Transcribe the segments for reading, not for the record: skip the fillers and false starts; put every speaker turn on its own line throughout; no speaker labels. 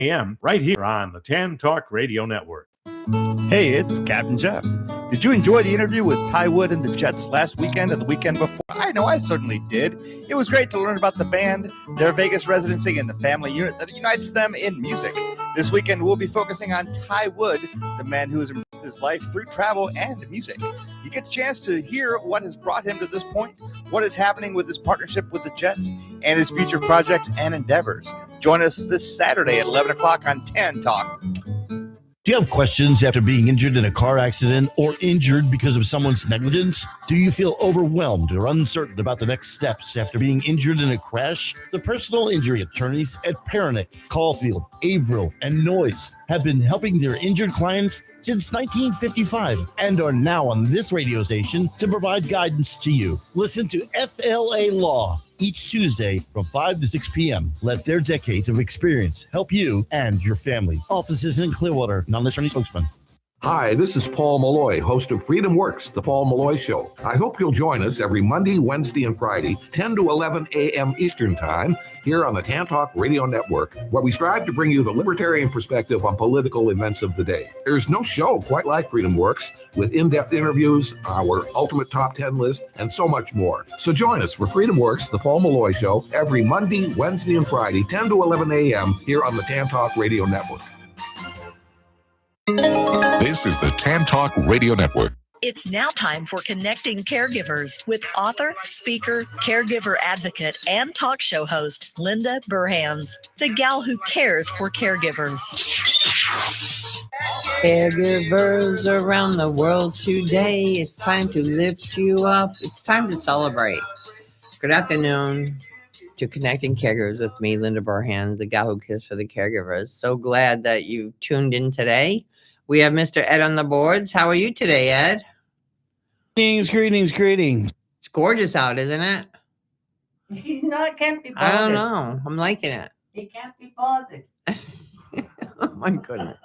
a.m. right here on the Tan Talk Radio Network.
Hey, it's Captain Jeff. Did you enjoy the interview with Ty Wood and the Jets last weekend and the weekend before? I know I certainly did. It was great to learn about the band, their Vegas residency, and the family unit that unites them in music. This weekend, we'll be focusing on Ty Wood, the man who has embraced his life through travel and music. You get the chance to hear what has brought him to this point, what is happening with his partnership with the Jets, and his future projects and endeavors. Join us this Saturday at 11 o'clock on Tan Talk.
Do you have questions after being injured in a car accident or injured because of someone's negligence? Do you feel overwhelmed or uncertain about the next steps after being injured in a crash? The personal injury attorneys at Peronic, Caulfield, Averill, and Noyes have been helping their injured clients since 1955 and are now on this radio station to provide guidance to you. Listen to FLA Law each Tuesday from 5 to 6 p.m. Let their decades of experience help you and your family. Offices in Clearwater, non-attorney spokesman.
Hi, this is Paul Malloy, host of Freedom Works, The Paul Malloy Show. I hope you'll join us every Monday, Wednesday, and Friday, 10 to 11 a.m. Eastern Time, here on the Tan Talk Radio Network, where we strive to bring you the libertarian perspective on political events of the day. There's no show quite like Freedom Works, with in-depth interviews, our ultimate top 10 list, and so much more. So join us for Freedom Works, The Paul Malloy Show, every Monday, Wednesday, and Friday, 10 to 11 a.m. here on the Tan Talk Radio Network.
This is the Tan Talk Radio Network.
It's now time for Connecting Caregivers with author, speaker, caregiver advocate, and talk show host Linda Burhans, the gal who cares for caregivers.
Caregivers around the world today, it's time to lift you up. It's time to celebrate. Good afternoon to Connecting Caregivers with me, Linda Burhans, the gal who cares for the caregivers. So glad that you tuned in today. We have Mr. Ed on the boards. How are you today, Ed?
Greetings.
It's gorgeous out, isn't it?
It can't be bothered.
I don't know. I'm liking it.
He can't be bothered.
Oh, my goodness.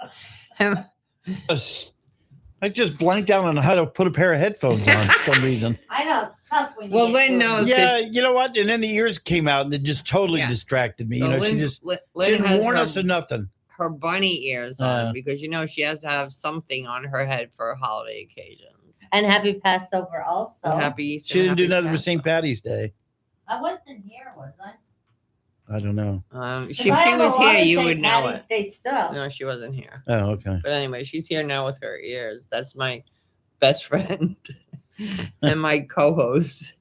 I just blanked out on how to put a pair of headphones on for some reason.
I know. It's tough when you
Well, Lynn knows.
Yeah, you know what? And then the ears came out and it just totally distracted me.
So
You know,
Lynn,
she didn't warn us of nothing.
Her bunny ears on because, she has to have something on her head for holiday occasions.
And happy Passover also.
And happy Easter.
She didn't do nothing for St. Patty's Day.
I wasn't here, was I?
I don't know.
If she was here, you would know it.
Day stuff.
No, she wasn't here.
Oh, okay.
But anyway, she's here now with her ears. That's my best friend and my co-host.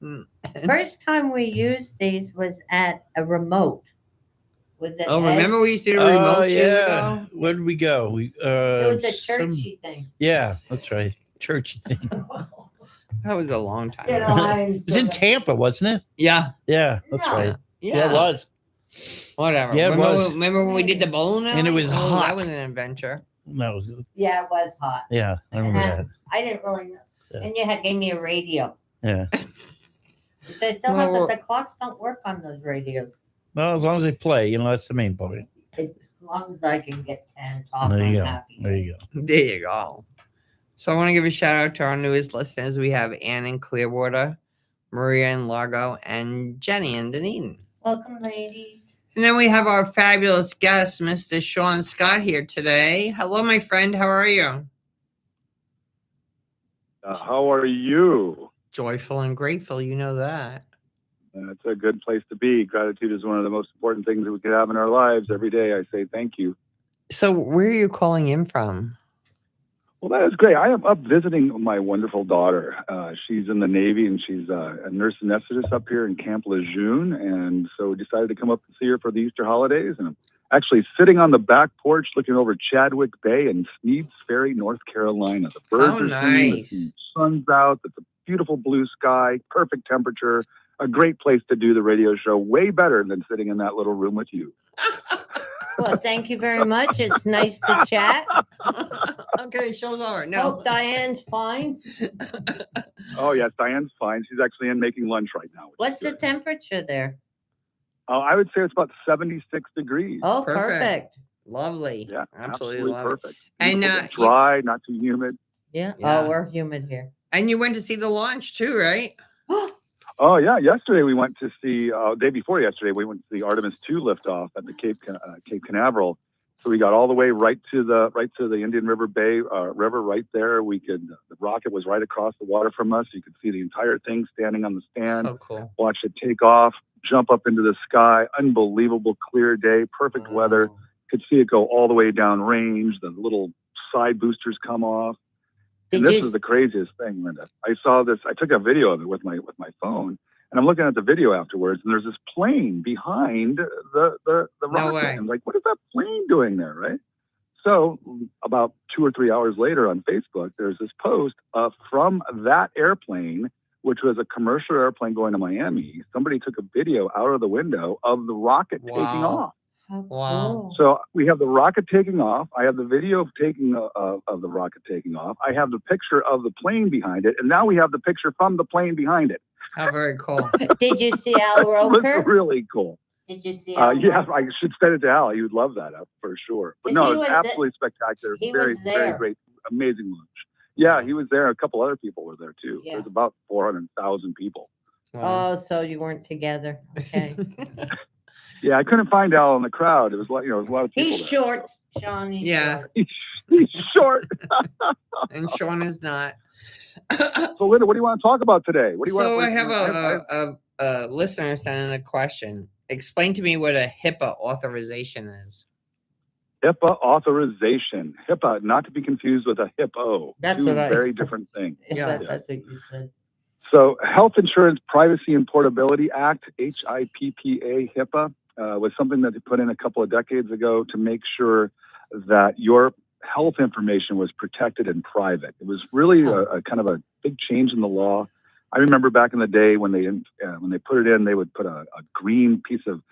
First time we used these was at a remote. Was it?
Remember we used to do a remote years ago?
Where did we go?
It was a churchy thing.
Yeah, that's right. Churchy thing.
That was a long time
You know,
ago.
I'm
It was in Tampa, wasn't it?
Yeah.
Yeah, that's
Yeah.
right.
Yeah.
It was.
Whatever.
Yeah, it was.
Remember when we did the bowling alley?
And it was hot.
That was an adventure.
No.
Yeah, it was hot.
Yeah, I remember that.
I didn't really know.
Yeah.
And gave me a radio.
Yeah.
Which I still have, but the clocks don't work on those radios.
Well, as long as they play, that's the main point.
As long as I can get 10 talk,
There you
I'm
go.
happy.
There you go.
There you go. So I want to give a shout out to our newest listeners. We have Ann in Clearwater, Maria in Largo, and Jenny in Dunedin.
Welcome, ladies.
And then we have our fabulous guest, Mr. Sean Scott, here today. Hello, my friend. How are you?
How are you?
Joyful and grateful. You know that.
It's a good place to be. Gratitude is one of the most important things that we could have in our lives. Every day I say thank you.
So where are you calling in from?
Well, that is great. I am up visiting my wonderful daughter. She's in the Navy and she's a nurse anesthetist up here in Camp Lejeune. And so we decided to come up and see her for the Easter holidays. And I'm actually sitting on the back porch looking over Chadwick Bay and Sneed's Ferry, North Carolina. The birds are singing, the sun's out. It's a beautiful blue sky, perfect temperature. A great place to do the radio show, way better than sitting in that little room with you.
Well, thank you very much. It's nice to chat.
Okay, show's over. No.
Hope Diane's fine.
Oh, yes, Diane's fine. She's actually in making lunch right now.
What's the temperature there?
I would say it's about 76 degrees.
Oh, perfect.
Lovely.
Yeah,
absolutely love
perfect.
It. And
dry, not too humid.
Yeah.
Yeah.
Oh, we're humid here.
And you went to see the launch too, right?
Oh, yeah. Yesterday we went to see, day before yesterday, we went to see Artemis 2 liftoff at the Cape Canaveral. So we got all the way right to the Indian River Bay river right there. The rocket was right across the water from us. You could see the entire thing standing on the stand.
So cool.
Watch it take off, jump up into the sky. Unbelievable clear day, perfect weather. Could see it go all the way down range. The little side boosters come off. And this is the craziest thing, Linda. I saw this. I took a video of it with my phone, and I'm looking at the video afterwards. And there's this plane behind the rocket.
way.
I'm like, what is that plane doing there, right? So about 2 or 3 hours later on Facebook, there's this post from that airplane, which was a commercial airplane going to Miami. Somebody took a video out of the window of the rocket taking off.
Wow.
So we have the rocket taking off. I have the video of the rocket taking off. I have the picture of the plane behind it. And now we have the picture from the plane behind it.
How very cool.
Did you see Al Roker?
It's really cool.
Did you see Al
Yeah,
Roker?
I should send it to Al. He would love that for sure. But no, it's absolutely spectacular. Very, very great. Amazing launch. Yeah, he was there. A couple other people were there too.
Yeah.
There's about 400,000 people.
Oh, so you weren't together. Okay.
Yeah, I couldn't find Al in the crowd. It was like, it was a lot of people.
He's short, Sean. He's short.
He's short.
And Sean is not.
So, Linda, what do you want to talk about today?
I have a listener sending a question. Explain to me what a HIPAA authorization is.
HIPAA authorization. HIPAA, not to be confused with a HIPPO.
That's
Two
what
very different things.
Yeah.
That's what you said.
So, Health Insurance Privacy and Portability Act, HIPPA, HIPAA, was something that they put in a couple of decades ago to make sure that your health information was protected and private. It was really a kind of a big change in the law. I remember back in the day when they put it in, they would put a green piece of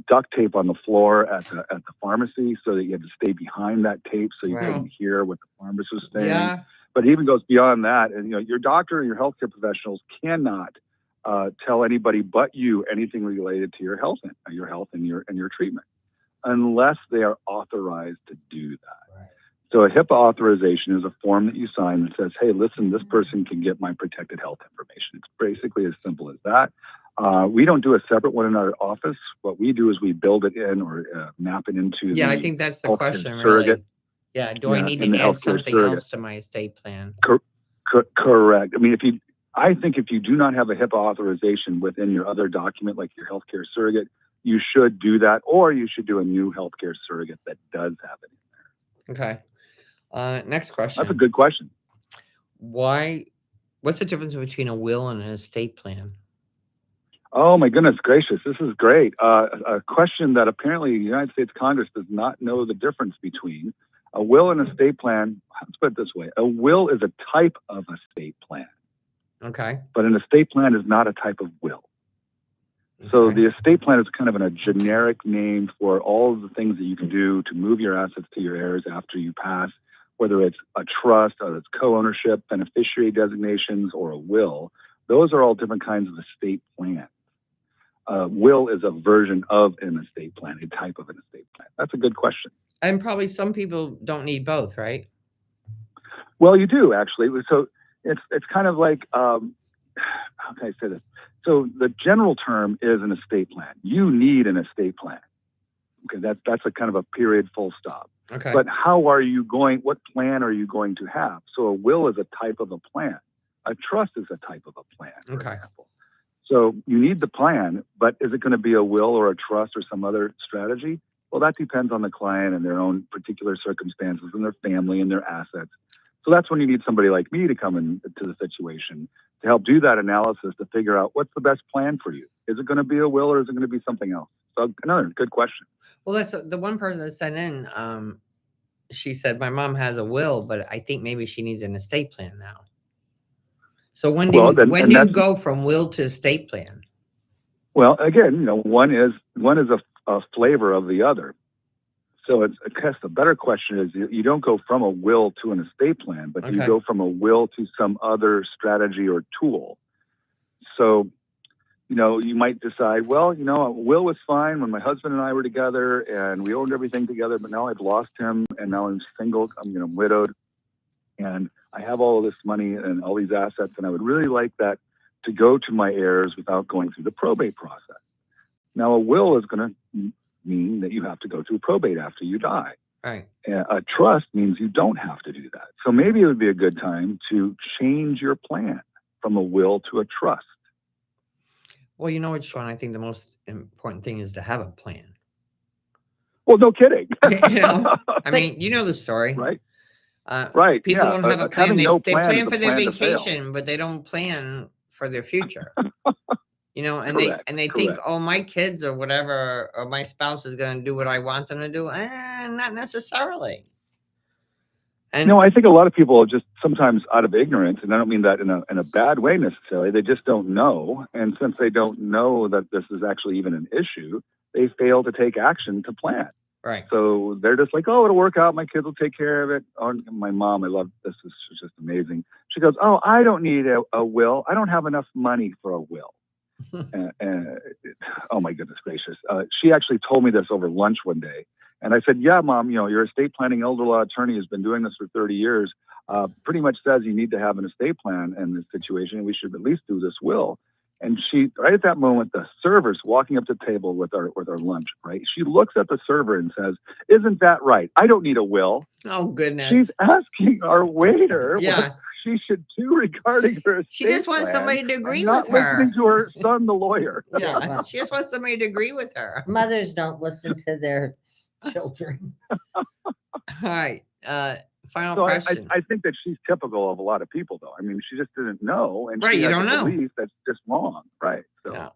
duct tape on the floor at the pharmacy so that you had to stay behind that tape so you couldn't hear what the pharmacist was saying.
Yeah.
But it even goes beyond that. And your doctor and your healthcare professionals cannot tell anybody but you anything related to your health and your treatment, unless they are authorized to do that. Right. So a HIPAA authorization is a form that you sign that says, "Hey, listen, this person can get my protected health information." It's basically as simple as that. We don't do a separate one in our office. What we do is we build it in or map it into.
Yeah, I think that's the question,
surrogate.
really. Yeah, do I need to add something else to my estate plan?
Correct. I mean, I think if you do not have a HIPAA authorization within your other document, like your healthcare surrogate, you should do that, or you should do a new healthcare surrogate that does have it in there.
Okay. Next question.
That's a good question.
What's the difference between a will and an estate plan?
Oh, my goodness gracious. This is great. A question that apparently the United States Congress does not know the difference between. A will and estate plan, let's put it this way. A will is a type of estate plan.
Okay.
But an estate plan is not a type of will. Okay. So the estate plan is kind of a generic name for all of the things that you can do to move your assets to your heirs after you pass, whether it's a trust, or it's co-ownership, beneficiary designations, or a will. Those are all different kinds of estate plans. Will is a version of an estate plan, a type of an estate plan. That's a good question.
And probably some people don't need both, right?
Well, you do actually. So it's kind of like, how can I say this? So the general term is an estate plan. You need an estate plan. Okay, that's a kind of a period, full stop.
Okay.
But what plan are you going to have? So a will is a type of a plan. A trust is a type of a plan, for example. So you need the plan, but is it going to be a will or a trust or some other strategy? Well, that depends on the client and their own particular circumstances and their family and their assets. So that's when you need somebody like me to come into the situation to help do that analysis to figure out what's the best plan for you. Is it going to be a will or is it going to be something else? So another good question.
Well, that's the one person that sent in. She said, my mom has a will, but I think maybe she needs an estate plan now. So when do you go from will to estate plan?
Well, again, one is a flavor of the other. So I guess the better question is you don't go from a will to an estate plan, but you go from a will to some other strategy or tool. So, you might decide, well, a will was fine when my husband and I were together and we owned everything together, but now I've lost him and now I'm single, I'm widowed, and I have all of this money and all these assets, and I would really like that to go to my heirs without going through the probate process. Now, a will is going to mean that you have to go through probate after you die.
Right.
A trust means you don't have to do that. So maybe it would be a good time to change your plan from a will to a trust.
Well, you know what, Sean? I think the most important thing is to have a plan.
Well, no kidding.
I mean, you know the story.
Right.
Right. People don't have a plan. They plan for their
plan
vacation, but they don't plan for their future. And
Correct,
they think, oh, my kids or whatever, or my spouse is going to do what I want them to do. Not necessarily. And
no, I think a lot of people just sometimes out of ignorance, and I don't mean that in a bad way necessarily, they just don't know. And since they don't know that this is actually even an issue, they fail to take action to plan.
Right.
So they're just like, oh, it'll work out. My kids will take care of it. Oh, my mom, I love this. This is just amazing. She goes, oh, I don't need a will. I don't have enough money for a will. Oh my goodness gracious. She actually told me this over lunch one day. And I said, yeah, Mom, your estate planning elder law attorney has been doing this for 30 years. Pretty much says you need to have an estate plan in this situation. And we should at least do this will. And she, right at that moment, the server's walking up to the table with our lunch, right? She looks at the server and says, isn't that right? I don't need a will.
Oh, goodness.
She's asking our waiter
Yeah.
what she should do regarding her estate
She just wants
plan
somebody to agree
and not
with her.
listening to her son, the lawyer.
Yeah. She just wants somebody to agree with her.
Mothers don't listen to their children.
All right. Final
So
question.
I think that she's typical of a lot of people, though. I mean, she just didn't know, and
Right,
she
you
has
don't
a
know.
belief that's just wrong, right? So,
Yeah.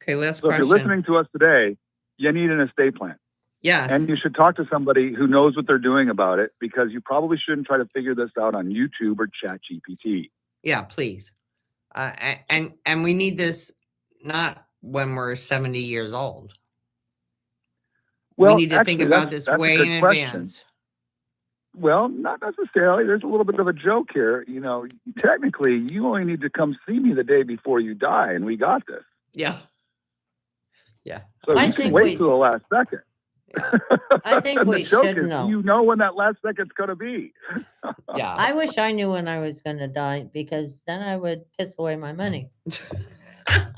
Okay, last
so if
question.
you're listening to us today, you need an estate plan,
Yes.
and you should talk to somebody who knows what they're doing about it, because you probably shouldn't try to figure this out on YouTube or ChatGPT.
Yeah, please. And we need this not when we're 70 years old.
Well,
we need to think
actually,
about
that's
this
a
way
good
in
question.
advance.
Well, not necessarily. There's a little bit of a joke here. Technically, you only need to come see me the day before you die, and we got this.
Yeah. Yeah.
So
I
you can
think
wait
we-
till the last second.
I think
And
we
the joke
should
is,
know.
you know when that last second's going to be.
Yeah.
I wish I knew when I was going to die, because then I would piss away my money.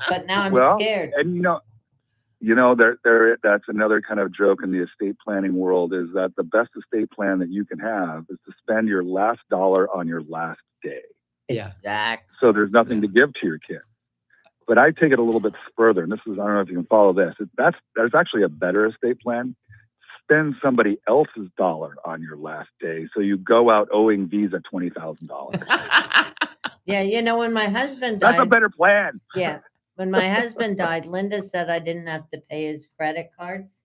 But now I'm
Well,
scared.
and that's another kind of joke in the estate planning world, is that the best estate plan that you can have is to spend your last dollar on your last day.
Yeah.
Exactly.
So there's nothing to give to your kid. But I take it a little bit further, and this is, I don't know if you can follow this. There's actually a better estate plan. Spend somebody else's dollar on your last day, so you go out owing Visa $20,000.
Yeah, when my husband
That's a
died,
better plan.
yeah, when my husband died, Linda said I didn't have to pay his credit cards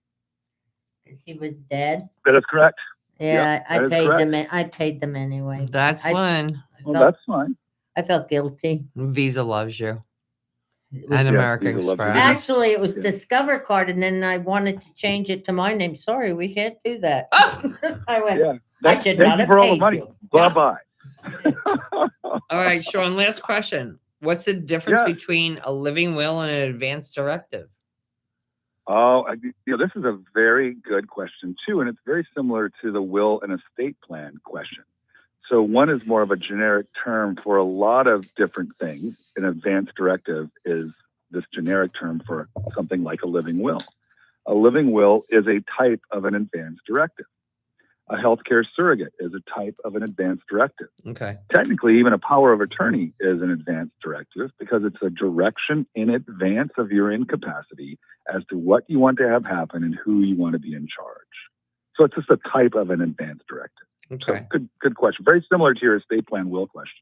because he was dead.
That is correct.
Yeah,
that is
I paid
correct.
them. I paid them anyway.
That's
I
Lynn.
Well, that's fine.
I felt guilty.
Visa loves you.
It was-
And
Yeah,
American
Visa loves you.
Express.
Actually, it was
Yeah.
Discover Card, and then I wanted to change it to my name. Sorry, we can't do that.
Oh!
I went.
Yeah.
I should
Thank
not
you
have
for all the
paid
money.
you.
Bye-bye.
All right, Sean, last question. What's the difference
Yeah.
between a living will and an advance directive?
Oh, this is a very good question too, and it's very similar to the will and estate plan question. So one is more of a generic term for a lot of different things. An advance directive is this generic term for something like a living will. A living will is a type of an advance directive. A healthcare surrogate is a type of an advance directive.
Okay.
Technically, even a power of attorney is an advance directive because it's a direction in advance of your incapacity as to what you want to have happen and who you want to be in charge. So it's just a type of an advance directive.
Okay.
So good question. Very similar to your estate plan will question.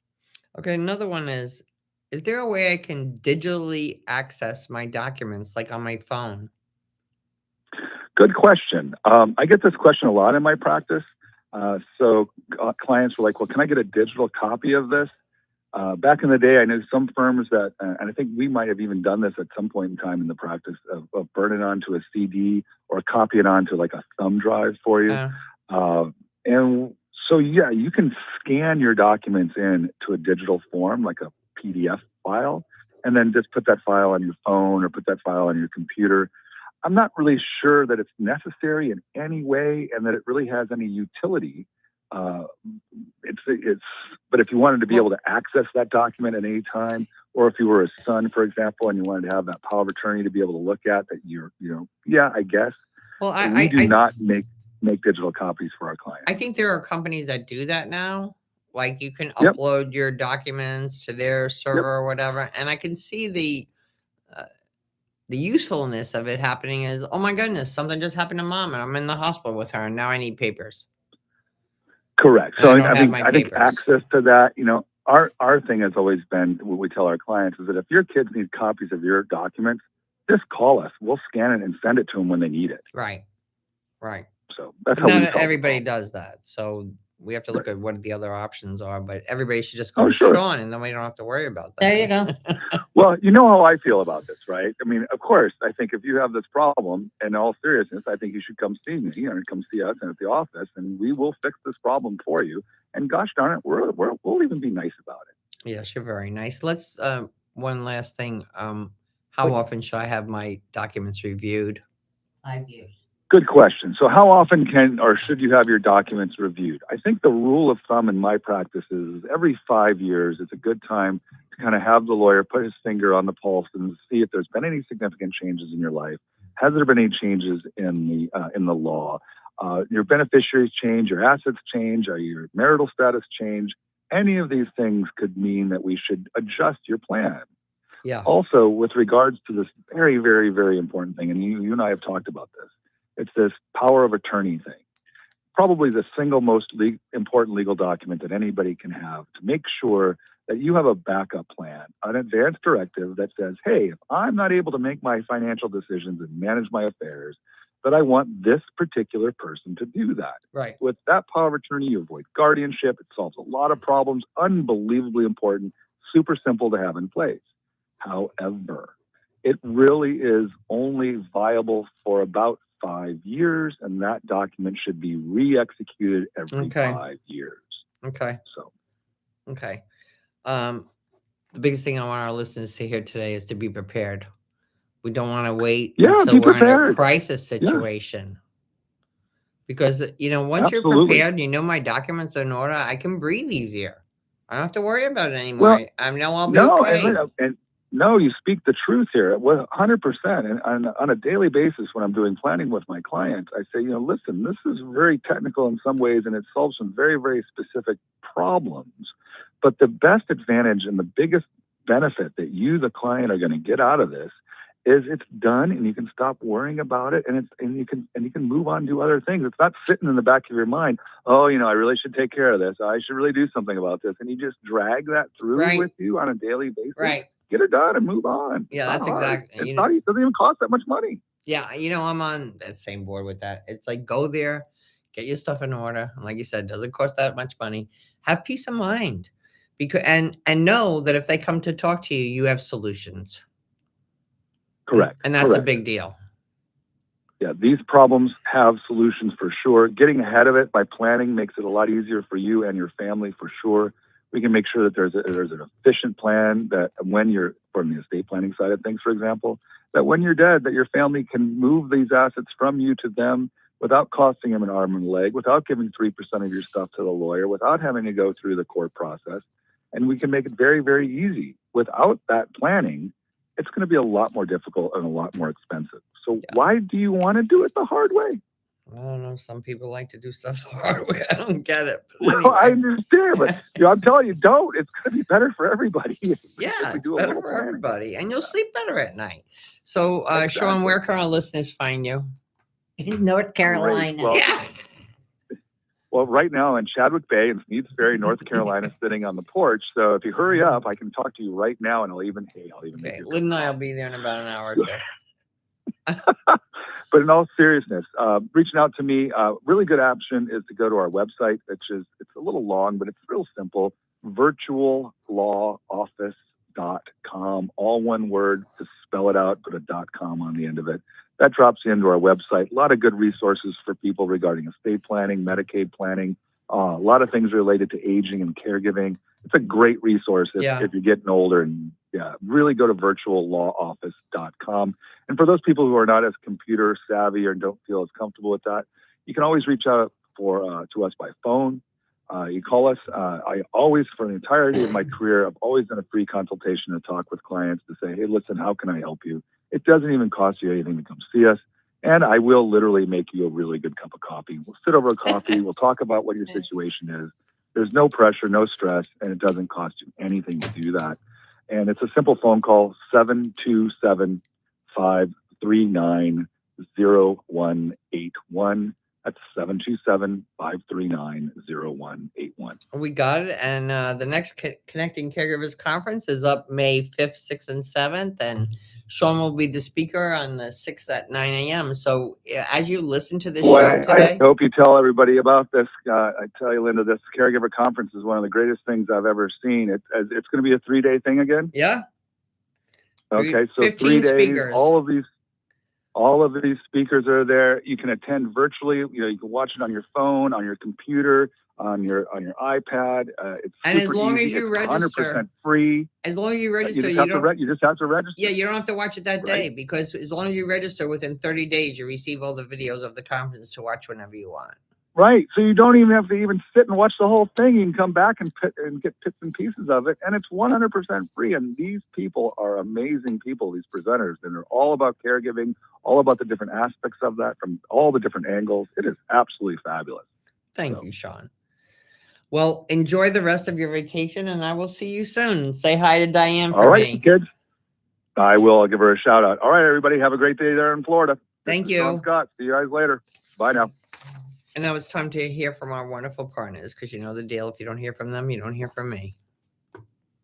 Okay. Another one is there a way I can digitally access my documents like on my phone?
Good question. I get this question a lot in my practice. So clients were like, well, can I get a digital copy of this? Back in the day, I knew some firms that, and I think we might have even done this at some point in time in the practice of burning it onto a CD or copy it onto like a thumb drive for you. And so, yeah, you can scan your documents in to a digital form, like a PDF file, and then just put that file on your phone or put that file on your computer. I'm not really sure that it's necessary in any way and that it really has any utility. But if you wanted to be able to access that document at any time, or if you were a son, for example, and you wanted to have that power of attorney to be able to look at that, yeah, I guess.
Well,
We do not make make digital copies for our clients.
I think there are companies that do that now. Like you can
Yep.
upload your documents to their server or whatever. And I can see the usefulness of it happening is, oh my goodness, something just happened to mom and I'm in the hospital with her and now I need papers.
Correct.
And
So
I don't have
I think
papers.
access to that, our thing has always been what we tell our clients is that if your kids need copies of your documents, just call us. We'll scan it and send it to them when they need it.
Right.
So that's how we
Not
solve the
everybody
problem.
does that. So we have to look at what the other options are, but everybody should just
Oh,
go to
sure.
Sean and then we don't have to worry about that.
There you go.
Well, you know how I feel about this, right? I mean, of course, I think if you have this problem, in all seriousness, I think you should come see me or come see us at the office, and we will fix this problem for you. And gosh darn it, we'll even be nice about it.
Yes, you're very nice. Let's one last thing. How often should I have my documents reviewed?
5 years.
Good question. So how often should you have your documents reviewed? I think the rule of thumb in my practice is every 5 years, it's a good time to kind of have the lawyer put his finger on the pulse and see if there's been any significant changes in your life. Has there been any changes in the law? Your beneficiaries change, your assets change, or your marital status change. Any of these things could mean that we should adjust your plan.
Yeah.
Also, with regards to this very, very, very important thing, and you and I have talked about this, it's this power of attorney thing. Probably the single most important legal document that anybody can have to make sure that you have a backup plan, an advance directive that says, hey, if I'm not able to make my financial decisions and manage my affairs, that I want this particular person to do that.
Right.
With that power of attorney, you avoid guardianship. It solves a lot of problems, unbelievably important, super simple to have in place. However, it really is only viable for about 5 years, and that document should be re-executed every 5 years.
Okay.
So,
okay. The biggest thing I want our listeners to hear today is to be prepared. We don't want to wait until we're in a crisis situation. Because, once you're prepared, my documents are in order, I can breathe easier. I don't have to worry about it anymore.
Well,
I know I'll be okay.
No, you speak the truth here. 100%. And on a daily basis, when I'm doing planning with my clients, I say, listen, this is very technical in some ways, and it solves some very, very specific problems. But the best advantage and the biggest benefit that you, the client, are going to get out of this is it's done, and you can stop worrying about it, and you can move on to other things. It's not sitting in the back of your mind. Oh, I really should take care of this. I should really do something about this, and you just drag that through with you on a daily basis.
Right.
Get it done and move on.
Yeah, that's exactly.
It doesn't even cost that much money.
Yeah, I'm on that same board with that. It's like go there, get your stuff in order, and like you said, doesn't cost that much money. Have peace of mind, because and know that if they come to talk to you, you have solutions.
Correct.
And that's a big deal.
Yeah, these problems have solutions for sure. Getting ahead of it by planning makes it a lot easier for you and your family for sure. We can make sure that there's an efficient plan that when you're from the estate planning side of things, for example, that when you're dead, that your family can move these assets from you to them without costing them an arm and a leg, without giving 3% of your stuff to the lawyer, without having to go through the court process. And we can make it very, very easy. Without that planning, it's going to be a lot more difficult and a lot more expensive. So why do you want to do it the hard way?
I don't know. Some people like to do stuff the hard way. I don't get it.
Well,
anyway.
I understand, but I'm telling you, don't. It's going to be better for everybody.
It's better for everybody, and you'll sleep better at night. So, Sean, where can our listeners find you?
In North Carolina.
Well, right now I'm in Chadwick Bay in Sneads Ferry, North Carolina, sitting on the porch. So if you hurry up, I can talk to you right now, and I'll even make you.
Lynn and I will be there in about an hour or two.
But in all seriousness, reaching out to me, really good option is to go to our website, it's a little long, but it's real simple, virtuallawoffice.com, all one word. To spell it out, put a .com on the end of it. That drops you into our website. A lot of good resources for people regarding estate planning, Medicaid planning, a lot of things related to aging and caregiving. It's a great resource if you're getting older. And really go to virtuallawoffice.com. And for those people who are not as computer savvy or don't feel as comfortable with that, you can always reach out to us by phone. You call us. I always, for the entirety of my career, I've always done a free consultation to talk with clients to say, hey, listen, how can I help you? It doesn't even cost you anything to come see us. And I will literally make you a really good cup of coffee. We'll sit over a coffee. We'll talk about what your situation is. There's no pressure, no stress, and it doesn't cost you anything to do that. And it's a simple phone call, 727-539-0181. That's 727-539-0181.
We got it. And the next Connecting Caregivers Conference is up May 5th, 6th, and 7th. And Sean will be the speaker on the 6th at 9 a.m. So as you listen to this show today.
I hope you tell everybody about this. I tell you, Linda, this Caregiver Conference is one of the greatest things I've ever seen. It's going to be a 3-day thing again?
Yeah.
Okay, so
15
3 days,
speakers.
All of these speakers are there. You can attend virtually. You can watch it on your phone, on your computer, on your iPad. It's
and
super
as long
easy.
as you
it's
register,
100% free.
As long as you register,
you just have to register.
Yeah, you don't have to watch it that day because as long as you register within 30 days, you receive all the videos of the conference to watch whenever you want.
Right. So you don't even have to even sit and watch the whole thing. You can come back and get bits and pieces of it. And it's 100% free. And these people are amazing people, these presenters. And they're all about caregiving, all about the different aspects of that from all the different angles. It is absolutely fabulous.
Thank you, Sean. Well, enjoy the rest of your vacation, and I will see you soon. Say hi to Diane for me.
All right, kids. I will. I'll give her a shout out. All right, everybody. Have a great day there in Florida.
Thank you.
Sean Scott. See you guys later. Bye now.
And now it's time to hear from our wonderful partners, because you know the deal. If you don't hear from them, you don't hear from me.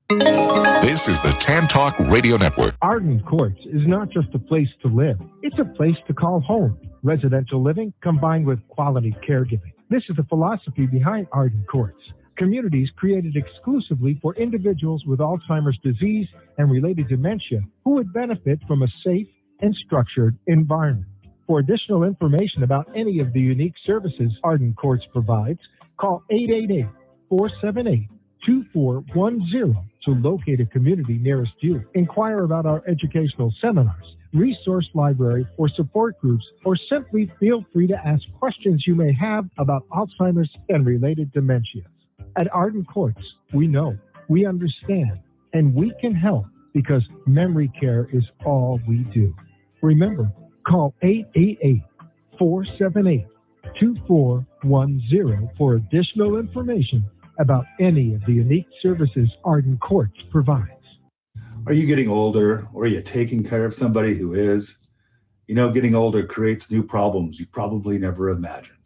This is the Tan Talk Radio Network.
Arden Courts is not just a place to live. It's a place to call home. Residential living combined with quality caregiving. This is the philosophy behind Arden Courts. Communities created exclusively for individuals with Alzheimer's disease and related dementia who would benefit from a safe and structured environment. For additional information about any of the unique services Arden Courts provides, call 888-478-2410 to locate a community nearest you. Inquire about our educational seminars, resource library, or support groups, or simply feel free to ask questions you may have about Alzheimer's and related dementias. At Arden Courts, we know, we understand, and we can help because memory care is all we do. Remember, call 888-478-2410 for additional information about any of the unique services Arden Courts provides.
Are you getting older, or are you taking care of somebody who is? You know, getting older creates new problems you probably never imagined.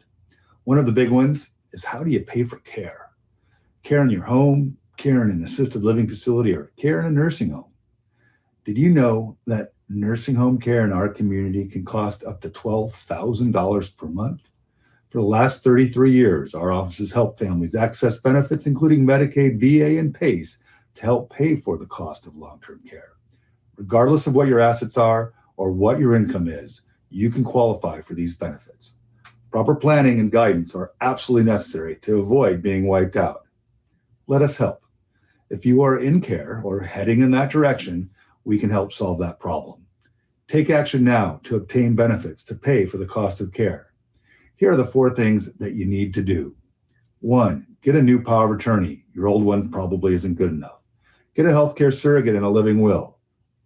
One of the big ones is, how do you pay for care? Care in your home, care in an assisted living facility, or care in a nursing home. Did you know that nursing home care in our community can cost up to $12,000 per month? For the last 33 years, our office has helped families access benefits, including Medicaid, VA, and PACE, to help pay for the cost of long-term care. Regardless of what your assets are or what your income is, you can qualify for these benefits. Proper planning and guidance are absolutely necessary to avoid being wiped out. Let us help. If you are in care or heading in that direction, we can help solve that problem. Take action now to obtain benefits to pay for the cost of care. Here are the 4 things that you need to do. 1, get a new power of attorney. Your old one probably isn't good enough. Get a healthcare surrogate and a living will.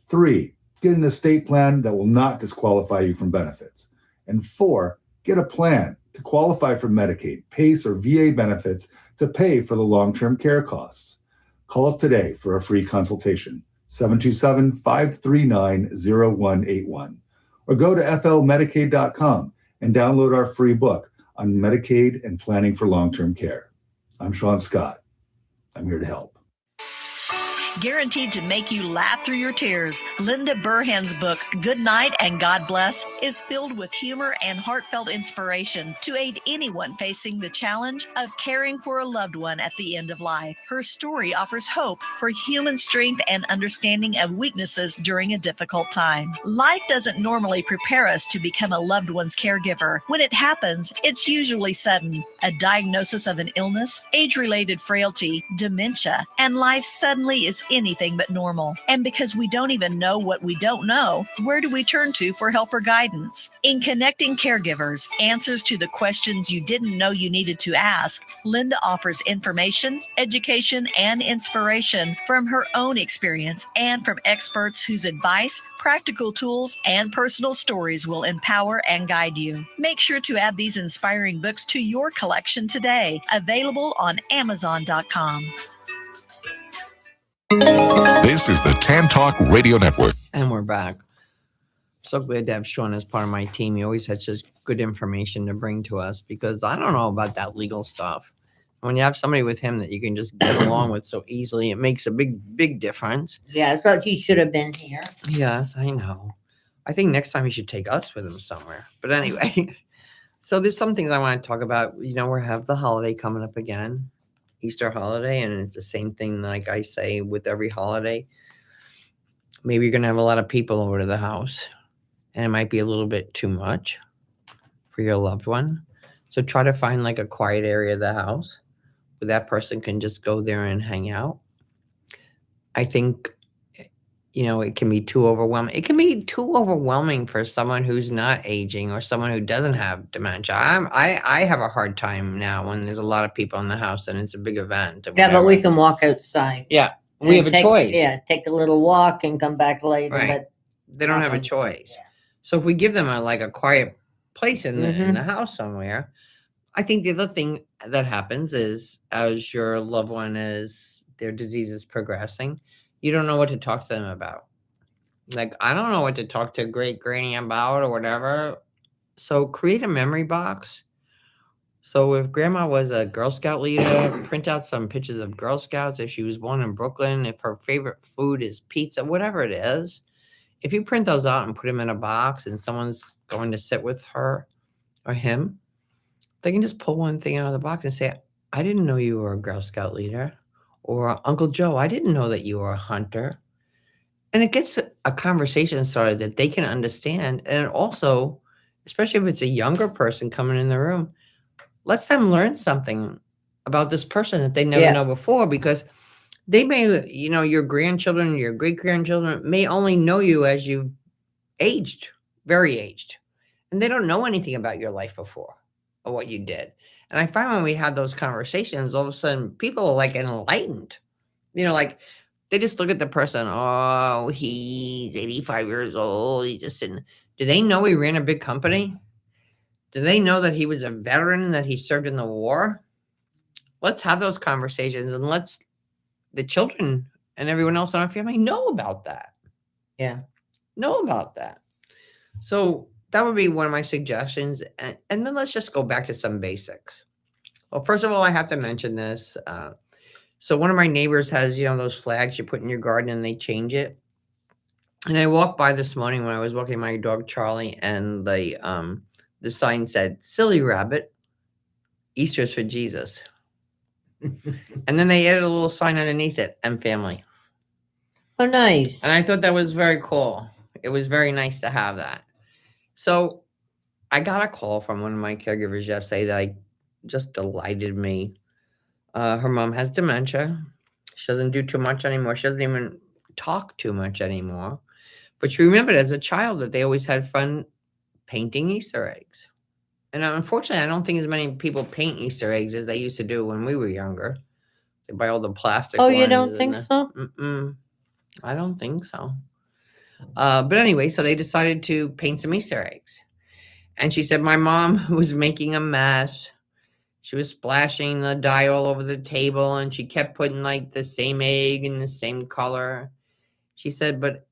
3, get an estate plan that will not disqualify you from benefits. And 4, get a plan to qualify for Medicaid, PACE, or VA benefits to pay for the long-term care costs. Call us today for a free consultation, 727-539-0181, or go to flmedicaid.com and download our free book on Medicaid and planning for long-term care. I'm Sean Scott. I'm here to help.
Guaranteed to make you laugh through your tears, Linda Burhan's book, Good Night and God Bless, is filled with humor and heartfelt inspiration to aid anyone facing the challenge of caring for a loved one at the end of life. Her story offers hope for human strength and understanding of weaknesses during a difficult time. Life doesn't normally prepare us to become a loved one's caregiver. When it happens, it's usually sudden. A diagnosis of an illness, age-related frailty, dementia, and life suddenly is anything but normal. And because we don't even know what we don't know, where do we turn to for help or guidance? In Connecting Caregivers, Answers to the Questions You Didn't Know You Needed to Ask, Linda offers information, education, and inspiration from her own experience and from experts whose advice, practical tools, and personal stories will empower and guide you. Make sure to add these inspiring books to your collection today. Available on Amazon.com.
This is the Tan Talk Radio Network.
And we're back. So glad to have Sean as part of my team. He always has such good information to bring to us because I don't know about that legal stuff. When you have somebody with him that you can just get along with so easily, it makes a big difference.
Yeah, I thought you should have been here.
Yes, I know. I think next time he should take us with him somewhere. But anyway, so there's some things I want to talk about. We have the holiday coming up again, Easter holiday, and it's the same thing like I say with every holiday. Maybe you're going to have a lot of people over to the house, and it might be a little bit too much for your loved one. So try to find like a quiet area of the house where that person can just go there and hang out. I think, it can be too overwhelming. It can be too overwhelming for someone who's not aging or someone who doesn't have dementia. I have a hard time now when there's a lot of people in the house and it's a big event.
Yeah, but we can walk outside.
Yeah, we have a choice.
Yeah, take a little walk and come back later.
Right.
But
they don't have a choice. Yeah. So if we give them a quiet place in the house somewhere, I think the other thing that happens is as your loved one their disease is progressing, you don't know what to talk to them about. Like, I don't know what to talk to great granny about or whatever. So create a memory box. So if grandma was a Girl Scout leader, print out some pictures of Girl Scouts. If she was born in Brooklyn, if her favorite food is pizza, whatever it is. If you print those out and put them in a box and someone's going to sit with her or him, they can just pull one thing out of the box and say, I didn't know you were a Girl Scout leader. Or Uncle Joe, I didn't know that you were a hunter. And it gets a conversation started that they can understand. And it also, especially if it's a younger person coming in the room, lets them learn something about this person that they never know before, because they may, your grandchildren, your great-grandchildren may only know you as you've aged, very aged. And they don't know anything about your life before or what you did. And I find when we have those conversations, all of a sudden people are like enlightened. Like they just look at the person. Oh, he's 85 years old. He's just sitting. Do they know he ran a big company? Do they know that he was a veteran, that he served in the war? Let's have those conversations and let's the children and everyone else in our family know about that.
Yeah.
Know about that. So that would be one of my suggestions. And then let's just go back to some basics. Well, first of all, I have to mention this. So one of my neighbors has, those flags you put in your garden and they change it. And I walked by this morning when I was walking my dog, Charlie, and the sign said, Silly Rabbit, Easter's for Jesus. And then they added a little sign underneath it, and family.
Oh, nice.
And I thought that was very cool. It was very nice to have that. So I got a call from one of my caregivers yesterday that just delighted me. Her mom has dementia. She doesn't do too much anymore. She doesn't even talk too much anymore. But she remembered as a child that they always had fun painting Easter eggs. And unfortunately, I don't think as many people paint Easter eggs as they used to do when we were younger. They buy all the plastic ones.
You don't think so?
I don't think so. But anyway, so they decided to paint some Easter eggs. And she said, my mom was making a mess. She was splashing the dye all over the table, and she kept putting like the same egg in the same color. She said, but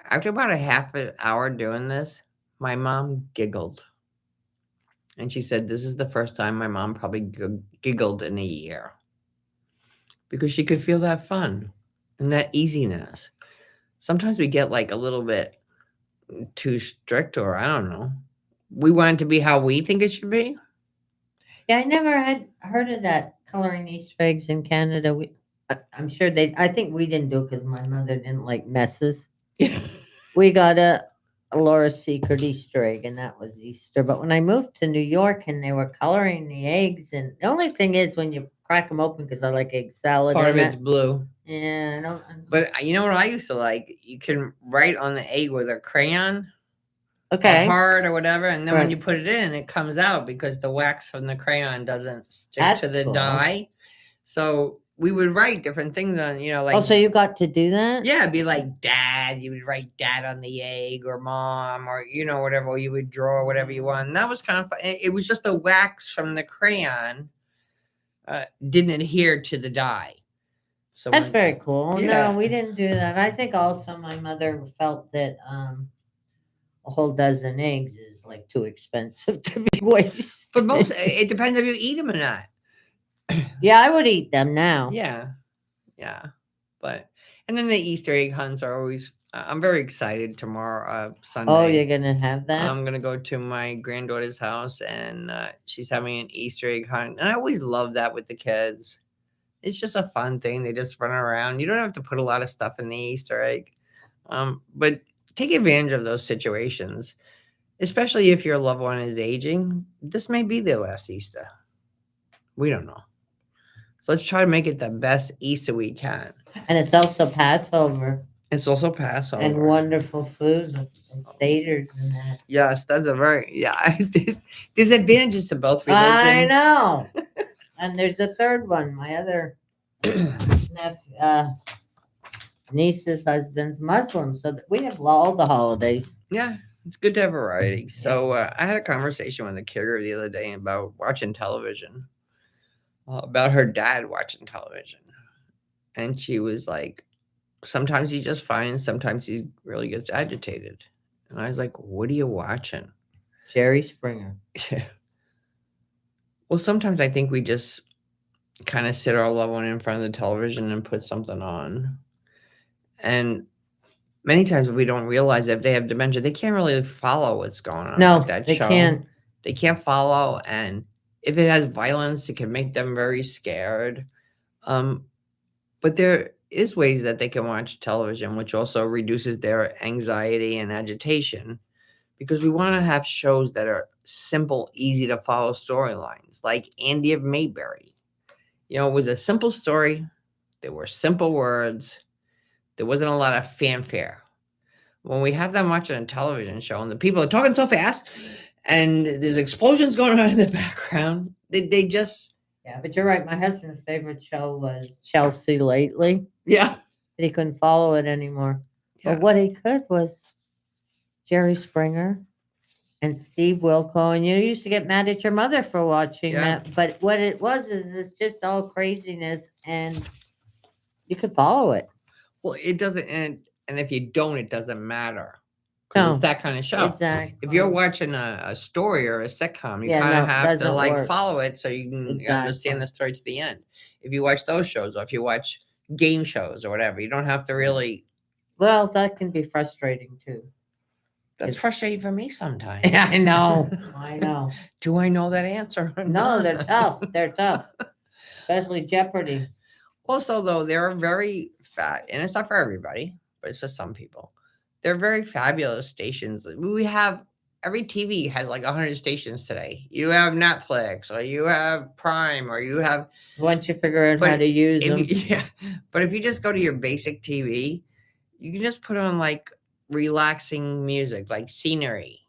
after about a half an hour doing this, my mom giggled. And she said, this is the first time my mom probably giggled in a year. Because she could feel that fun and that easiness. Sometimes we get like a little bit too strict, or I don't know. We want it to be how we think it should be.
Yeah, I never had heard of that, coloring Easter eggs in Canada. I'm sure I think we didn't do it because my mother didn't like messes.
Yeah.
We got a Laura's Secret Easter egg, and that was Easter. But when I moved to New York and they were coloring the eggs, and the only thing is when you crack them open, because I like egg salad.
Part of
and
it's blue.
Yeah,
But you know what I used to like? You can write on the egg with a crayon.
Okay.
Or hard or whatever, and then when
Right.
you put it in, it comes out because the wax from the crayon doesn't stick
That's
to the
cool.
dye. So we would write different things on, like.
Oh, so you got to do that?
Yeah, it'd be like dad. You would write dad on the egg, or mom, or whatever. Or you would draw whatever you want. And that was kind of fun. It was just the wax from the crayon didn't adhere to the dye. So
That's very cool.
Yeah.
No, we didn't do that. I think also my mother felt that a whole dozen eggs is like too expensive to be wasted.
But it depends if you eat them or not.
Yeah, I would eat them now.
Yeah. And then the Easter egg hunts are always. I'm very excited tomorrow, Sunday.
Oh, you're gonna have that?
I'm gonna go to my granddaughter's house, and she's having an Easter egg hunt. And I always love that with the kids. It's just a fun thing. They just run around. You don't have to put a lot of stuff in the Easter egg, but take advantage of those situations, especially if your loved one is aging. This may be their last Easter. We don't know. So let's try to make it the best Easter we can.
And it's also Passover.
It's also Passover.
And wonderful food and staters and that.
Yes, that's there's advantages to both religions.
I know. And there's a third one. My other niece's husband's Muslim, so we have all the holidays.
Yeah, it's good to have variety. So I had a conversation with a caregiver the other day about watching television, about her dad watching television. And she was like, sometimes he's just fine, sometimes he really gets agitated. And I was like, what are you watching?
Jerry Springer.
Yeah. Well, sometimes I think we just kind of sit our loved one in front of the television and put something on. And many times we don't realize that if they have dementia, they can't really follow what's going on.
No,
with that
they
show.
can't.
They can't follow. And if it has violence, it can make them very scared. But there is ways that they can watch television, which also reduces their anxiety and agitation, because we want to have shows that are simple, easy to follow storylines, like Andy of Mayberry. It was a simple story. There were simple words. There wasn't a lot of fanfare. When we have them watching a television show and the people are talking so fast and there's explosions going on in the background, they just...
Yeah, but you're right. My husband's favorite show was Chelsea lately.
Yeah.
But he couldn't follow it anymore.
Yeah.
But what he could was Jerry Springer and Steve Wilco. And you used to get mad at your mother for watching that. But what it was is it's just all craziness and you could follow it.
Well, it doesn't, and if you don't, it doesn't matter. Because it's that kind of show.
Exactly.
If you're watching a story or a sitcom, you kind of have to
work.
follow it so you can understand the story to the end. If you watch those shows, or if you watch game shows or whatever, you don't have to really.
Well, that can be frustrating too.
That's frustrating for me sometimes.
Yeah, I know. I know.
Do I know that answer?
No, they're tough. They're tough. Especially Jeopardy.
Also, though, they're very fat, and it's not for everybody, but it's for some people. They're very fabulous stations. We have every TV has like 100 stations today. You have Netflix, or you have Prime, or you have.
Once you figure out how to use them.
But if you just go to your basic TV, you can just put on like relaxing music, like scenery.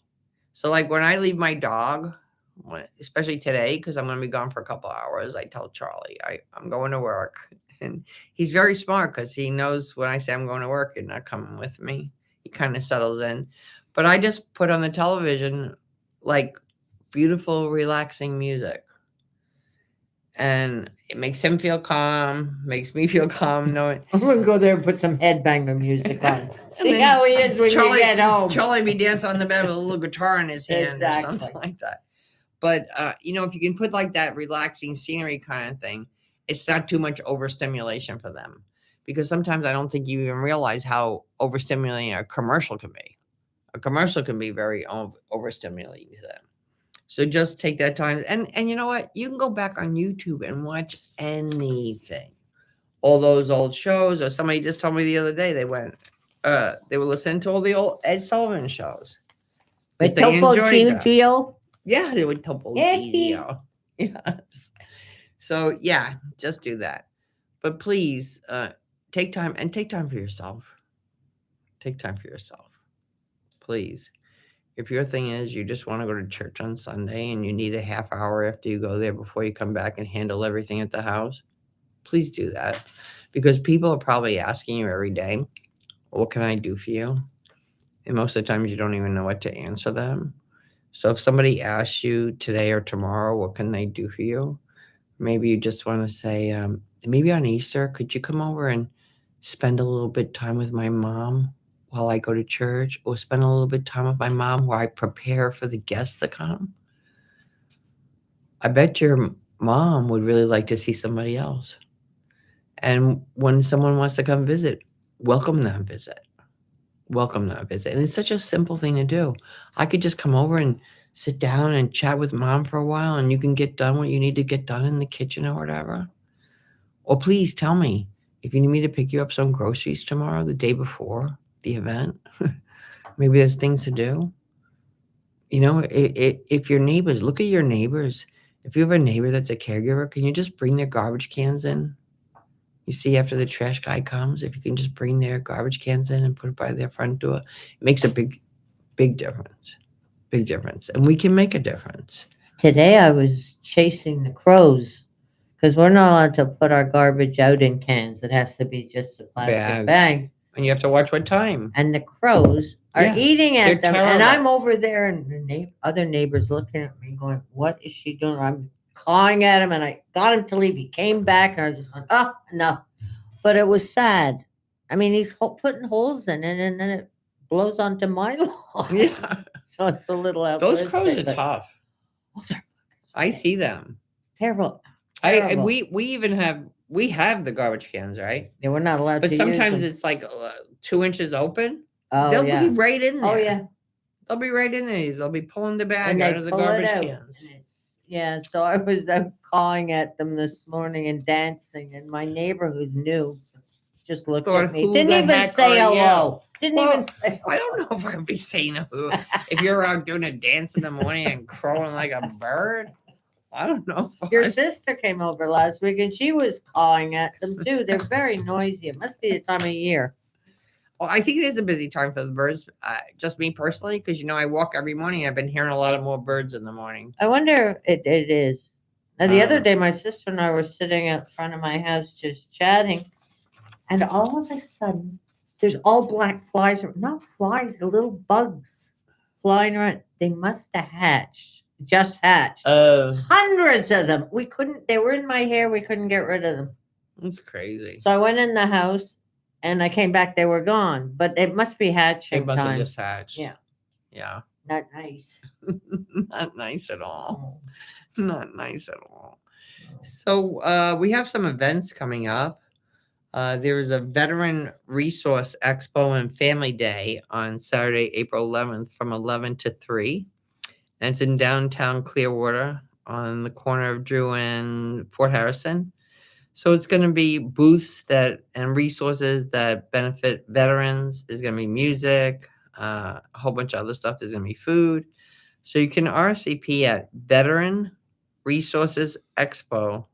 So like when I leave my dog, especially today, because I'm going to be gone for a couple hours, I tell Charlie I'm going to work. And he's very smart because he knows when I say I'm going to work, you're not coming with me. He kind of settles in. But I just put on the television like beautiful, relaxing music. And it makes him feel calm, makes me feel calm knowing.
I'm going to go there and put some headbanger music on. See how he is when you get home.
Charlie be dancing on the bed with a little guitar in his hand or something like that. But, if you can put like that relaxing scenery kind of thing, it's not too much overstimulation for them. Because sometimes I don't think you even realize how overstimulating a commercial can be. A commercial can be very overstimulating to them. So just take that time. And you know what? You can go back on YouTube and watch anything. All those old shows, or somebody just told me the other day, they went, they were listening to all the old Ed Sullivan shows.
With
They
Topo
enjoyed that.
Gio?
Yeah, they would Topo Gio. Yes. So yeah, just do that. But please, take time for yourself. Take time for yourself. Please. If your thing is you just want to go to church on Sunday and you need a half hour after you go there before you come back and handle everything at the house, please do that. Because people are probably asking you every day, what can I do for you? And most of the times you don't even know what to answer them. So if somebody asks you today or tomorrow, what can they do for you? Maybe you just want to say, maybe on Easter, could you come over and spend a little bit time with my mom while I go to church, or spend a little bit of time with my mom while I prepare for the guests to come? I bet your mom would really like to see somebody else. And when someone wants to come visit, welcome them visit. Welcome them visit. And it's such a simple thing to do. I could just come over and sit down and chat with mom for a while, and you can get done what you need to get done in the kitchen or whatever. Or please tell me if you need me to pick you up some groceries tomorrow, the day before the event. Maybe there's things to do. You know, if your neighbors, look at your neighbors. If you have a neighbor that's a caregiver, can you just bring their garbage cans in? You see, after the trash guy comes, if you can just bring their garbage cans in and put it by their front door, it makes a big difference. Big difference. And we can make a difference.
Today I was chasing the crows because we're not allowed to put our garbage out in cans. It has to be just the plastic bags.
And you have to watch what time.
And the crows are eating at them.
Terrible.
And I'm over there, and the other neighbors looking at me going, what is she doing? I'm clawing at him, and I got him to leave. He came back, and I was just like, oh, no. But it was sad. I mean, he's putting holes in it, and then it blows onto my lawn.
Yeah.
So it's a little out.
Those crows are tough. I see them.
Terrible.
We have the garbage cans, right?
Yeah, we're not allowed
but
to.
But sometimes
use them.
it's like 2 inches open.
Oh,
They'll
yeah.
be right in there.
Oh, yeah.
They'll be right in there. They'll be pulling the bag
And
out
they
of the
pull it
garbage
out.
cans.
Yeah, so I was calling at them this morning and dancing, and my neighbor who's new just looked at me. Didn't even say hello. Didn't even say hello.
I don't know if I'd be saying hello. If you're out doing a dance in the morning and crowing like a bird, I don't know.
Your sister came over last week, and she was calling at them, too. They're very noisy. It must be the time of year.
Well, I think it is a busy time for the birds. Just me personally, because, you know, I walk every morning. I've been hearing a lot of more birds in the morning.
I wonder if it is. Now, the other day, my sister and I were sitting out front of my house just chatting, and all of a sudden, there's all black flies. Not flies, they're little bugs flying around. They must have hatched. Just hatched. Hundreds of them. They were in my hair. We couldn't get rid of them.
That's crazy.
So I went in the house and I came back. They were gone, but it must be hatching.
They must
time.
have just hatched.
Yeah.
Yeah.
Not nice.
Not nice at all. Not nice at all. So we have some events coming up. There is a Veteran Resource Expo and Family Day on Saturday, April 11th from 11 to 3. And it's in downtown Clearwater on the corner of Drew and Fort Harrison. So it's going to be booths and resources that benefit veterans. There's going to be music, a whole bunch of other stuff. There's going to be food. So you can RSVP at Veteran Resources Expo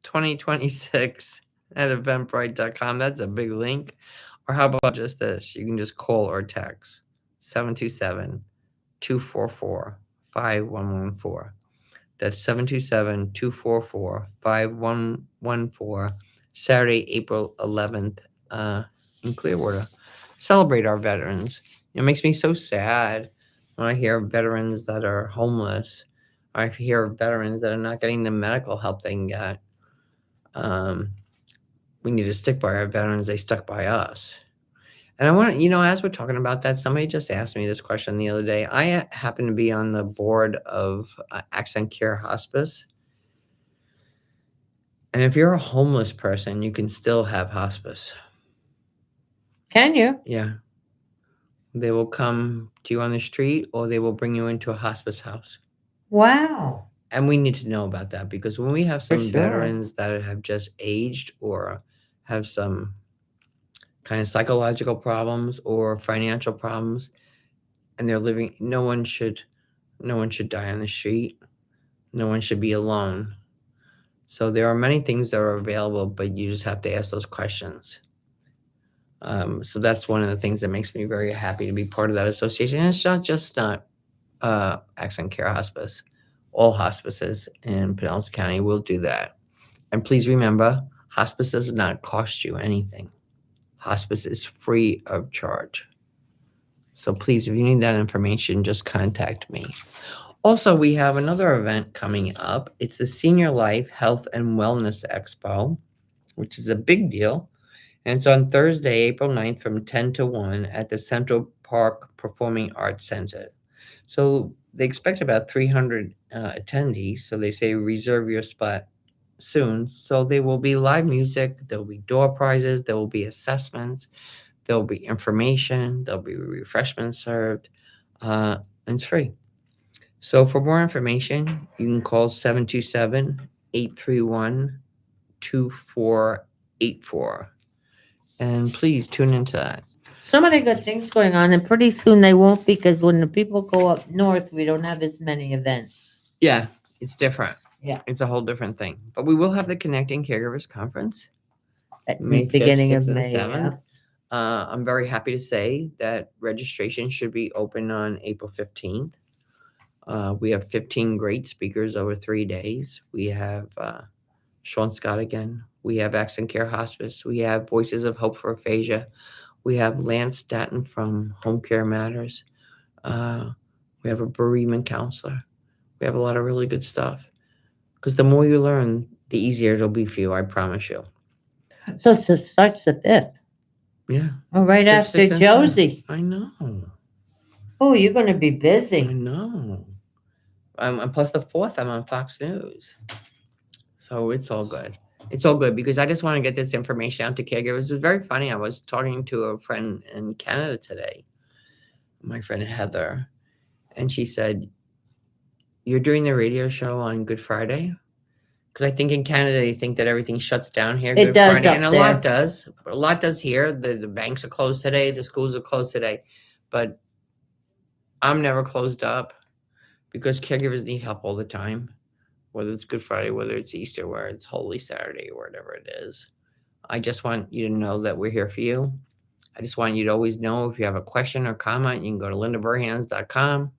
2026 at eventbrite.com. That's a big link. Or how about just this? You can just call or text 727-244-5114. That's 727-244-5114. Saturday, April 11th in Clearwater. Celebrate our veterans. It makes me so sad when I hear of veterans that are homeless. Or I hear of veterans that are not getting the medical help they can get. We need to stick by our veterans. They stuck by us. And I want to, as we're talking about that, somebody just asked me this question the other day. I happen to be on the board of Accent Care Hospice. And if you're a homeless person, you can still have hospice.
Can you?
Yeah. They will come to you on the street, or they will bring you into a hospice house.
Wow.
And we need to know about that, because when we have some veterans that have just aged or have some kind of psychological problems or financial problems, and they're living. No one should die on the street. No one should be alone. So there are many things that are available, but you just have to ask those questions. So that's one of the things that makes me very happy to be part of that association. And it's not Accident Care Hospice. All hospices in Pinellas County will do that. And please remember, hospice does not cost you anything. Hospice is free of charge. So please, if you need that information, just contact me. Also, we have another event coming up. It's the Senior Life Health and Wellness Expo, which is a big deal. And it's on Thursday, April 9th from 10 to 1 at the Central Park Performing Arts Center. So they expect about 300 attendees. So they say reserve your spot soon. So there will be live music. There will be door prizes. There will be assessments. There will be information. There'll be refreshments served. And it's free. So for more information, you can call 727-831-2484. And please tune into that.
So many good things going on, and pretty soon they won't, because when the people go up north, we don't have as many events.
Yeah, it's different.
Yeah.
It's a whole different thing. But we will have the Connecting Caregivers Conference
At
May 5th,
beginning of
6th, and
May.
7th. I'm very happy to say that registration should be open on April 15th. We have 15 great speakers over 3 days. We have Sean Scott again. We have Accident Care Hospice. We have Voices of Hope for Aphasia. We have Lance Statton from Home Care Matters. We have a bereavement counselor. We have a lot of really good stuff. Because the more you learn, the easier it'll be for you, I promise you.
So it starts the 5th.
Yeah.
Oh, right
5th,
after
6th, and
Josie.
7th. I know.
Oh, you're going to be
I
busy.
know. And plus the 4th, I'm on Fox News. So it's all good. It's all good because I just want to get this information out to caregivers. It was very funny. I was talking to a friend in Canada today, my friend Heather, and she said, "You're doing the radio show on Good Friday?" Because I think in Canada, they think that everything shuts down here.
It
Good
does
Friday,
up
and a
there.
lot does. A lot does here. The banks are closed today. The schools are closed today. But I'm never closed up because caregivers need help all the time, whether it's Good Friday, whether it's Easter, whether it's Holy Saturday, or whatever it is. I just want you to know that we're here for you. I just want you to always know if you have a question or comment, you can go to lindaburhans.com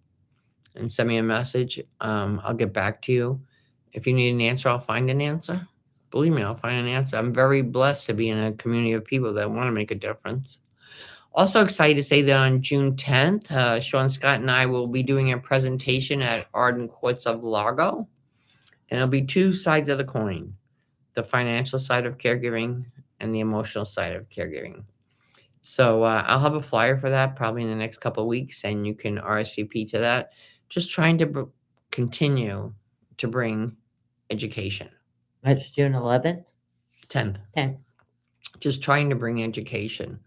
and send me a message. I'll get back to you. If you need an answer, I'll find an answer. Believe me, I'll find an answer. I'm very blessed to be in a community of people that want to make a difference. Also excited to say that on June 10th, Sean Scott and I will be doing a presentation at Arden Courts of Largo. And it'll be two sides of the coin, the financial side of caregiving and the emotional side of caregiving. So I'll have a flyer for that probably in the next couple of weeks, and you can RSVP to that. Just trying to continue to bring education.
That's June 11th?
10th.
10th.
Just trying to bring education.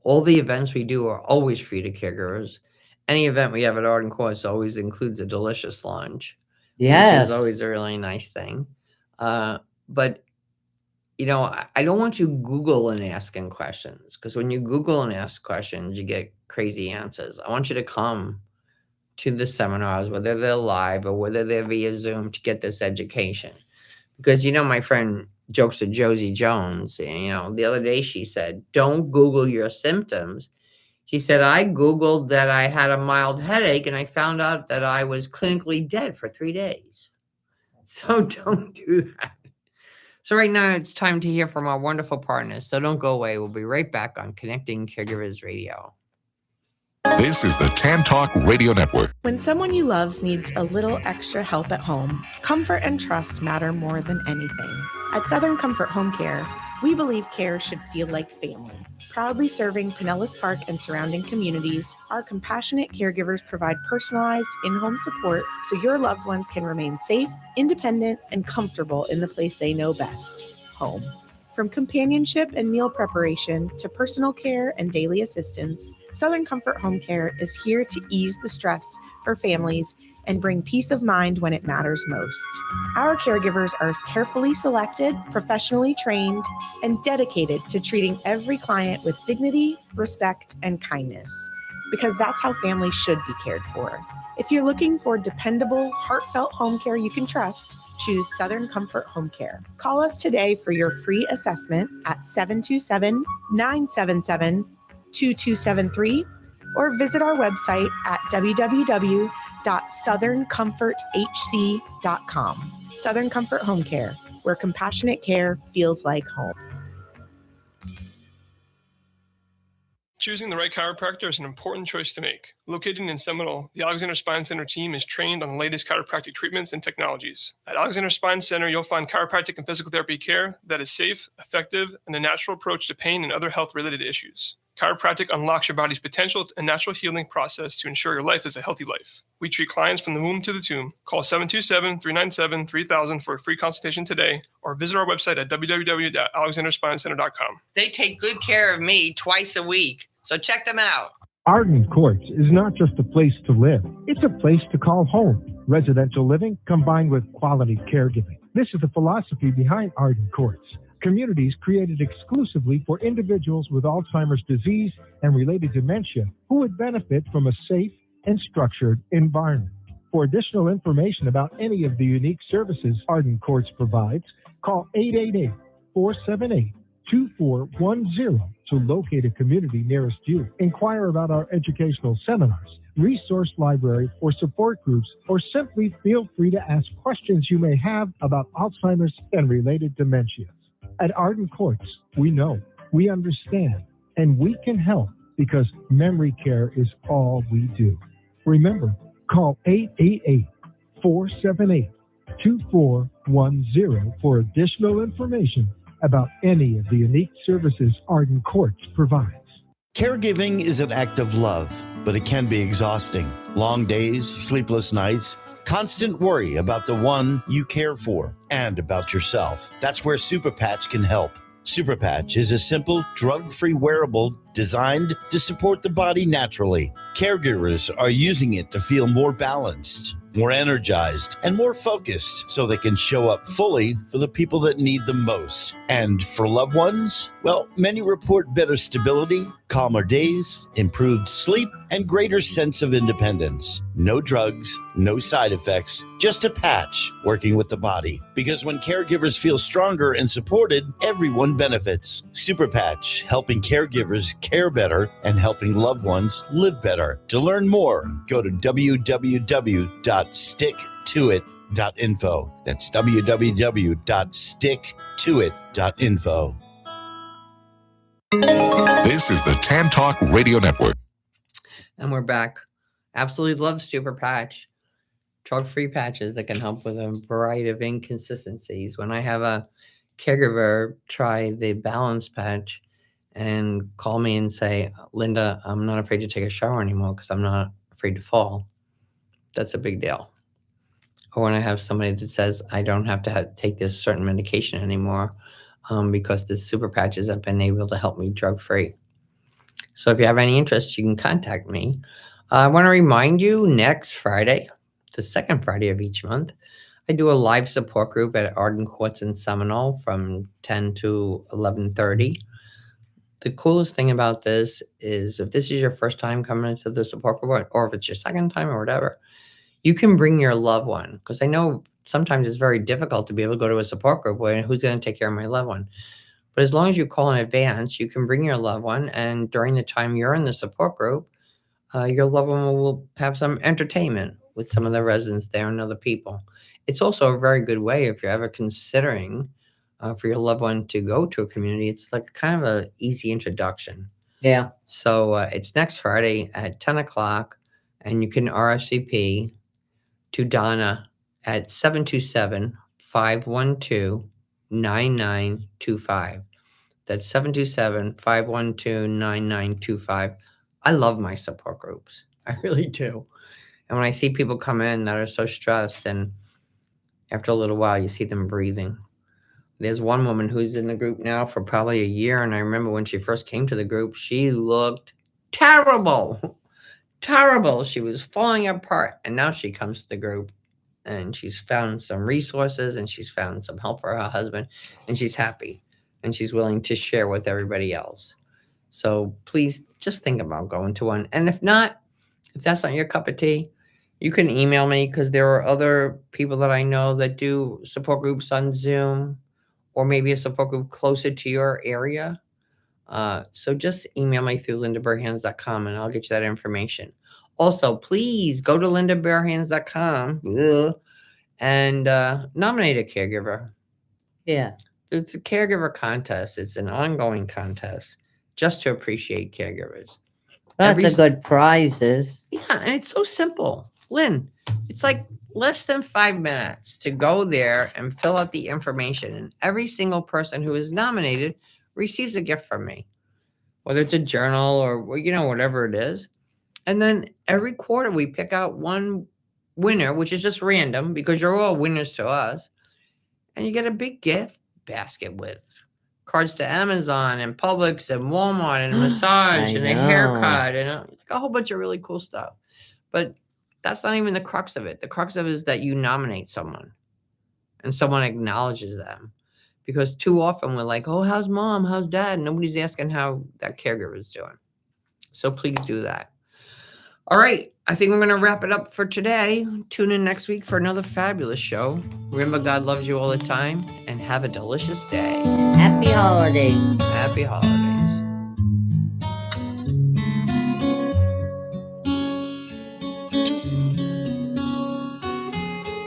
All the events we do are always free to caregivers. Any event we have at Arden Courts always includes a delicious lunch.
Yes.
Which is always a really nice thing. But, you know, I don't want you Google and asking questions, because when you Google and ask questions, you get crazy answers. I want you to come to the seminars, whether they're live or whether they're via Zoom, to get this education. Because, you know, my friend jokes to Josie Jones, you know, the other day she said, don't Google your symptoms. She said, I Googled that I had a mild headache and I found out that I was clinically dead for 3 days. So don't do that. So right now it's time to hear from our wonderful partners. So don't go away. We'll be right back on Connecting Caregivers Radio.
This is the Tan Talk Radio Network.
When someone you love needs a little extra help at home, comfort and trust matter more than anything. At Southern Comfort Home Care, we believe care should feel like family. Proudly serving Pinellas Park and surrounding communities, our compassionate caregivers provide personalized in-home support so your loved ones can remain safe, independent, and comfortable in the place they know best, home. From companionship and meal preparation to personal care and daily assistance, Southern Comfort Home Care is here to ease the stress for families and bring peace of mind when it matters most. Our caregivers are carefully selected, professionally trained, and dedicated to treating every client with dignity, respect, and kindness, because that's how families should be cared for. If you're looking for dependable, heartfelt home care you can trust, choose Southern Comfort Home Care. Call us today for your free assessment at 727-977-2273 or visit our website at www.southerncomforthc.com. Southern Comfort Home Care, where compassionate care feels like home.
Choosing the right chiropractor is an important choice to make. Located in Seminole, the Alexander Spine Center team is trained on the latest chiropractic treatments and technologies. At Alexander Spine Center, you'll find chiropractic and physical therapy care that is safe, effective, and a natural approach to pain and other health-related issues. Chiropractic unlocks your body's potential and natural healing process to ensure your life is a healthy life. We treat clients from the womb to the tomb. Call 727-397-3000 for a free consultation today, or visit our website at www.alexanderspinecenter.com.
They take good care of me twice a week, so check them out.
Arden Courts is not just a place to live. It's a place to call home. Residential living combined with quality caregiving. This is the philosophy behind Arden Courts. Communities created exclusively for individuals with Alzheimer's disease and related dementia who would benefit from a safe and structured environment. For additional information about any of the unique services Arden Courts provides, call 888-478-2410 to locate a community nearest you. Inquire about our educational seminars, resource library, or support groups, or simply feel free to ask questions you may have about Alzheimer's and related dementias. At Arden Courts, we know, we understand, and we can help because memory care is all we do. Remember, call 888-478-2410 for additional information about any of the unique services Arden Courts provides.
Caregiving is an act of love, but it can be exhausting. Long days, sleepless nights, constant worry about the one you care for and about yourself. That's where Super Patch can help. Super Patch is a simple, drug-free wearable designed to support the body naturally. Caregivers are using it to feel more balanced, more energized, and more focused so they can show up fully for the people that need them most. And for loved ones, well, many report better stability, calmer days, improved sleep, and greater sense of independence. No drugs, no side effects, just a patch working with the body. Because when caregivers feel stronger and supported, everyone benefits. Super Patch, helping caregivers care better and helping loved ones live better. To learn more, go to www.sticktoit.info. That's www.sticktoit.info.
This is the Tan Talk Radio Network.
And we're back. Absolutely love Super Patch. Drug-free patches that can help with a variety of inconsistencies. When I have a caregiver try the balance patch and call me and say, Linda, I'm not afraid to take a shower anymore because I'm not afraid to fall. That's a big deal. Or when I have somebody that says, I don't have to take this certain medication anymore because this super patches have been able to help me drug-free. So if you have any interest, you can contact me. I want to remind you, next Friday, the second Friday of each month, I do a live support group at Arden Courts in Seminole from 10 to 11:30. The coolest thing about this is if this is your first time coming into the support group, or if it's your second time or whatever, you can bring your loved one. Because I know sometimes it's very difficult to be able to go to a support group where who's going to take care of my loved one. But as long as you call in advance, you can bring your loved one. And during the time you're in the support group, your loved one will have some entertainment with some of the residents there and other people. It's also a very good way if you're ever considering for your loved one to go to a community. It's like kind of an easy introduction.
Yeah.
So it's next Friday at 10 o'clock, and you can RSVP to Donna at 727-512-9925. That's 727-512-9925. I love my support groups. I really do. And when I see people come in that are so stressed, and after a little while, you see them breathing. There's one woman who's in the group now for probably a year. And I remember when she first came to the group, she looked terrible. Terrible. She was falling apart. And now she comes to the group and she's found some resources and she's found some help for her husband. And she's happy. And she's willing to share with everybody else. So please just think about going to one. And if not, if that's not your cup of tea, you can email me because there are other people that I know that do support groups on Zoom or maybe a support group closer to your area. So just email me through lindaburhands.com and I'll get you that information. Also, please go to lindaburhands.com and nominate a caregiver.
Yeah.
It's a caregiver contest. It's an ongoing contest just to appreciate caregivers.
That's a good prizes.
Yeah, and it's so simple. Lynn, it's like less than 5 minutes to go there and fill out the information. And every single person who is nominated receives a gift from me, whether it's a journal or, whatever it is. And then every quarter we pick out one winner, which is just random because you're all winners to us. And you get a big gift basket with cards to Amazon and Publix and Walmart and a massage and a haircut and a whole bunch of really cool stuff. But that's not even the crux of it. The crux of it is that you nominate someone and someone acknowledges them. Because too often we're like, oh, how's mom? How's dad? Nobody's asking how that caregiver is doing. So please do that. All right. I think we're going to wrap it up for today. Tune in next week for another fabulous show. Remember, God loves you all the time and have a delicious day.
Happy holidays.
Happy holidays.